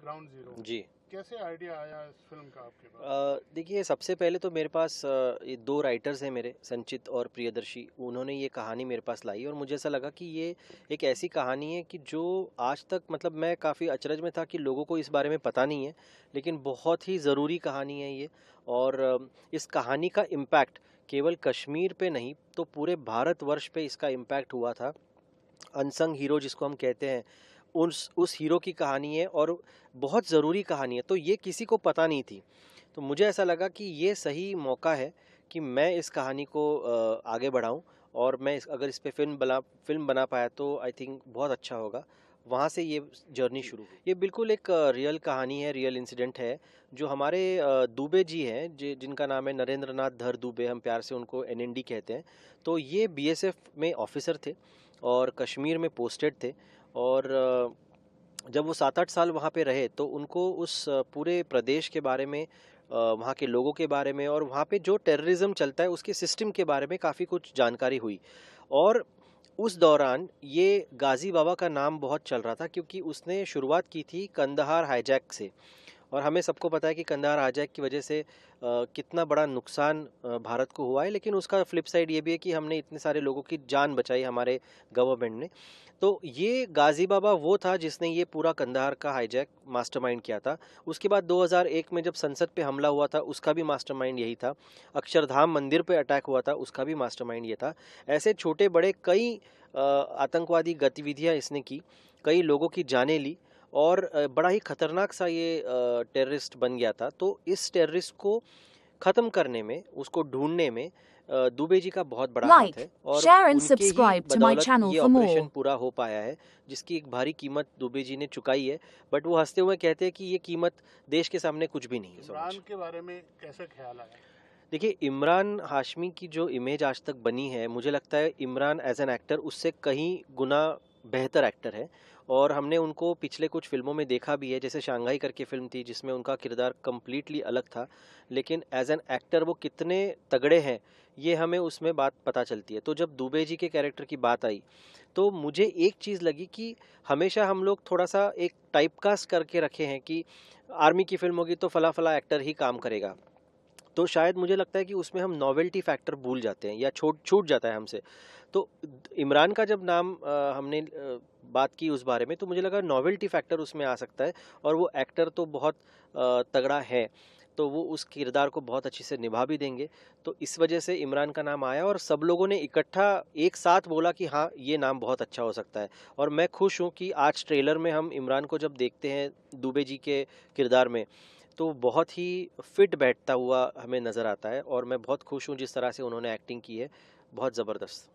Ground zero. जी। कैसे idea आया इस फिल्म का आपके पास? देखिए, सबसे पहले तो मेरे पास ये दो राइटर्स हैं मेरे, संचित और प्रियदर्शी। उन्होंने ये कहानी मेरे पास लाई और मुझे ऐसा लगा कि ये एक ऐसी कहानी है कि जो आज तक, मतलब मैं काफ़ी अचरज में था कि लोगों को इस बारे में पता नहीं है, लेकिन बहुत ही ज़रूरी कहानी है ये। और इस कहानी का इम्पैक्ट केवल कश्मीर पे नहीं, तो पूरे भारतवर्ष पे इसका इम्पैक्ट हुआ था। अनसंग हीरो जिसको हम कहते हैं, उस हीरो की कहानी है और बहुत ज़रूरी कहानी है, तो ये किसी को पता नहीं थी। तो मुझे ऐसा लगा कि ये सही मौका है कि मैं इस कहानी को आगे बढ़ाऊं, और मैं अगर इस पे फिल्म बना पाया तो आई थिंक बहुत अच्छा होगा। वहाँ से ये जर्नी शुरू हुई। ये बिल्कुल एक रियल कहानी है, रियल इंसिडेंट है। जो हमारे दुबे जी हैं, जिनका नाम है नरेंद्र नाथ धर दुबे, हम प्यार से उनको एनएनडी कहते हैं। तो ये बीएसएफ में ऑफिसर थे और कश्मीर में पोस्टेड थे। और जब वो 7-8 साल वहाँ पे रहे तो उनको उस पूरे प्रदेश के बारे में, वहाँ के लोगों के बारे में और वहाँ पे जो टेररिज्म चलता है उसके सिस्टम के बारे में काफ़ी कुछ जानकारी हुई। और उस दौरान ये गाजी बाबा का नाम बहुत चल रहा था, क्योंकि उसने शुरुआत की थी कंदहार हाईजैक से। और हमें सबको पता है कि कंदहार हाईजैक की वजह से कितना बड़ा नुकसान भारत को हुआ है, लेकिन उसका फ्लिप साइड ये भी है कि हमने इतने सारे लोगों की जान बचाई, हमारे गवर्नमेंट ने। तो ये गाजी बाबा वो था जिसने ये पूरा कंदहार का हाईजैक मास्टरमाइंड किया था। उसके बाद 2001 में जब संसद पे हमला हुआ था, उसका भी मास्टरमाइंड यही था। अक्षरधाम मंदिर पे अटैक हुआ था, उसका भी मास्टरमाइंड ये था। ऐसे छोटे बड़े कई आतंकवादी गतिविधियां इसने की, कई लोगों की जानें ली, और बड़ा ही खतरनाक सा ये टेररिस्ट बन गया था। तो इस टेररिस्ट को ख़त्म करने में, उसको ढूंढने में दुबे जी का बहुत बड़ा हाथ Like, है, और share and उनके ही subscribe to my बदौलत channel ये for ऑपरेशन more. पूरा हो पाया है, जिसकी एक भारी कीमत दुबे जी ने चुकाई है। बट वो हंसते हुए कहते हैं कि ये कीमत देश के सामने कुछ भी नहीं है। इमरान के बारे में कैसे ख्याल आया? देखिए, इमरान हाशमी की जो इमेज आज तक बनी है, मुझे लगता है इमरान एज एन एक्टर उससे कहीं गुना बेहतर एक्टर है। और हमने उनको पिछले कुछ फिल्मों में देखा भी है, जैसे शांघाई करके फिल्म थी जिसमें उनका किरदार कम्प्लीटली अलग था, लेकिन एज एन एक्टर वो कितने तगड़े हैं ये हमें उसमें बात पता चलती है। तो जब दुबे जी के कैरेक्टर की बात आई, तो मुझे एक चीज़ लगी कि हमेशा हम लोग थोड़ा सा एक टाइपकास्ट करके रखे हैं कि आर्मी की फिल्म होगी तो फला फला एक्टर ही काम करेगा। तो शायद मुझे लगता है कि उसमें हम नॉवेल्टी फैक्टर भूल जाते हैं या छूट जाता है हमसे। तो इमरान का जब नाम हमने बात की उस बारे में, तो मुझे लगा नॉवेल्टी फैक्टर उसमें आ सकता है। और वो एक्टर तो बहुत तगड़ा है, तो वो उस किरदार को बहुत अच्छे से निभा भी देंगे। तो इस वजह से इमरान का नाम आया और सब लोगों ने इकट्ठा एक साथ बोला कि हाँ, ये नाम बहुत अच्छा हो सकता है। और मैं खुश हूँ कि आज ट्रेलर में हम इमरान को जब देखते हैं दुबे जी के किरदार में, तो बहुत ही फिट बैठता हुआ हमें नज़र आता है। और मैं बहुत खुश हूँ जिस तरह से उन्होंने एक्टिंग की है, बहुत ज़बरदस्त।